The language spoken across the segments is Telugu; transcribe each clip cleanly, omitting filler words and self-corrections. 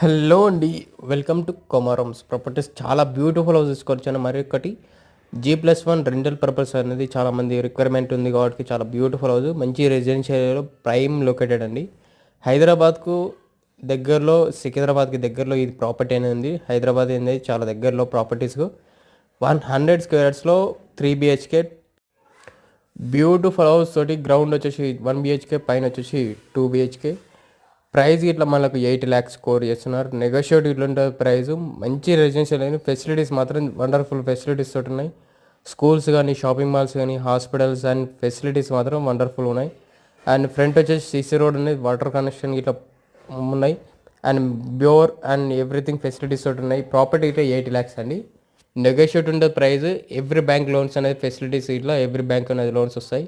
హలో అండి. Welcome to Komaram's properties. చాలా బ్యూటిఫుల్ హౌస్ తీసుకొచ్చాను. మరి ఒకటి G+1 రెంటల్ పర్పస్ అనేది చాలామంది రిక్వైర్మెంట్ ఉంది కాబట్టి చాలా బ్యూటిఫుల్ హౌస్. మంచి రెసిడెన్షియల్ ఏరియాలో ప్రైమ్ లొకేటెడ్ అండి. హైదరాబాద్కు దగ్గరలో, సికింద్రాబాద్కి దగ్గరలో ఈ ప్రాపర్టీ అనేది ఉంది. హైదరాబాద్ అనేది చాలా దగ్గరలో ప్రాపర్టీస్కు 100 స్క్వేర్ యార్డ్స్లో 3 BHK బ్యూటిఫుల్ హౌస్ తోటి. గ్రౌండ్ వచ్చేసి 1 BHK, పైన వచ్చేసి 2 BHK. ప్రైస్ ఇట్లా మనకు 8 lakhs స్కోర్ చేస్తున్నారు. నెగోషియేట్ ఇట్లా ఉంటుంది ప్రైస్. మంచి రెసిడెన్షియల్ అయిన ఫెసిలిటీస్ మాత్రం వండర్ఫుల్ ఫెసిలిటీస్ తోటి ఉన్నాయి. స్కూల్స్ కానీ, షాపింగ్ మాల్స్ కానీ, హాస్పిటల్స్ అండ్ ఫెసిలిటీస్ మాత్రం వండర్ఫుల్ ఉన్నాయి. అండ్ ఫ్రంట్ వచ్చేసి CC రోడ్ అనేది, వాటర్ కనెక్షన్ ఇట్లా ఉన్నాయి. And bureau and everything facilities తోటి ఉన్నాయి. ప్రాపర్టీ ఇట్లా 8 lakhs అండి. నెగోషియేట్ ఉండే ప్రైస్. ఎవ్రీ బ్యాంక్ లోన్స్ అనేది ఫెసిలిటీస్ ఇట్లా ఎవ్రీ బ్యాంక్ అనేది లోన్స్ వస్తాయి.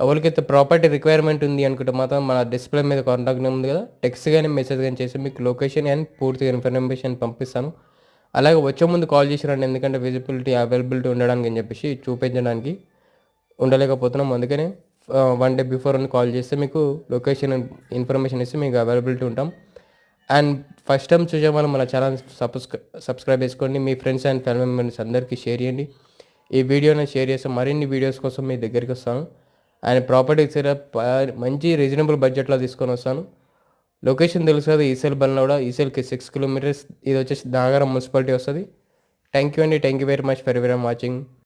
ఎవరికైతే ప్రాపర్టీ రిక్వైర్మెంట్ ఉంది అనుకుంటే మాత్రం మన డిస్ప్లే మీద కాంటాక్ట్ ఉంది కదా, టెక్స్ట్ కానీ మెసేజ్ కానీ చేసి మీకు లొకేషన్ అండ్ పూర్తిగా ఇన్ఫర్మేషన్ పంపిస్తాను. అలాగే వచ్చే ముందు కాల్ చేసి రండి, ఎందుకంటే విజిబిలిటీ అవైలబిలిటీ ఉండడానికి అని చెప్పేసి చూపించడానికి ఉండలేకపోతున్నాం. అందుకనే 1 day బిఫోర్ అని కాల్ చేస్తే మీకు లొకేషన్ ఇన్ఫర్మేషన్ ఇస్తే మీకు అవైలబిలిటీ ఉంటాం. అండ్ ఫస్ట్ టైం చూసే వాళ్ళు మన ఛానల్ సబ్స్క్రైబ్ చేసుకోండి. మీ ఫ్రెండ్స్ అండ్ ఫ్యామిలీ మెంబర్స్ అందరికీ షేర్ చేయండి. ఈ వీడియోని షేర్ చేస్తే మరిన్ని వీడియోస్ కోసం మీ దగ్గరికి వస్తాను. అండ్ ప్రాపర్టీస్ మంచి రీజనబుల్ బడ్జెట్లో తీసుకొని వస్తాను. లొకేషన్ తెలుసు కదా, ఈసెల్ బల్నోడ. ఈసెల్కి 6 kilometers. ఇది వచ్చేసి నాగరం మున్సిపాలిటీ వస్తుంది. థ్యాంక్ యూ అండి. Thank you very much for every watching.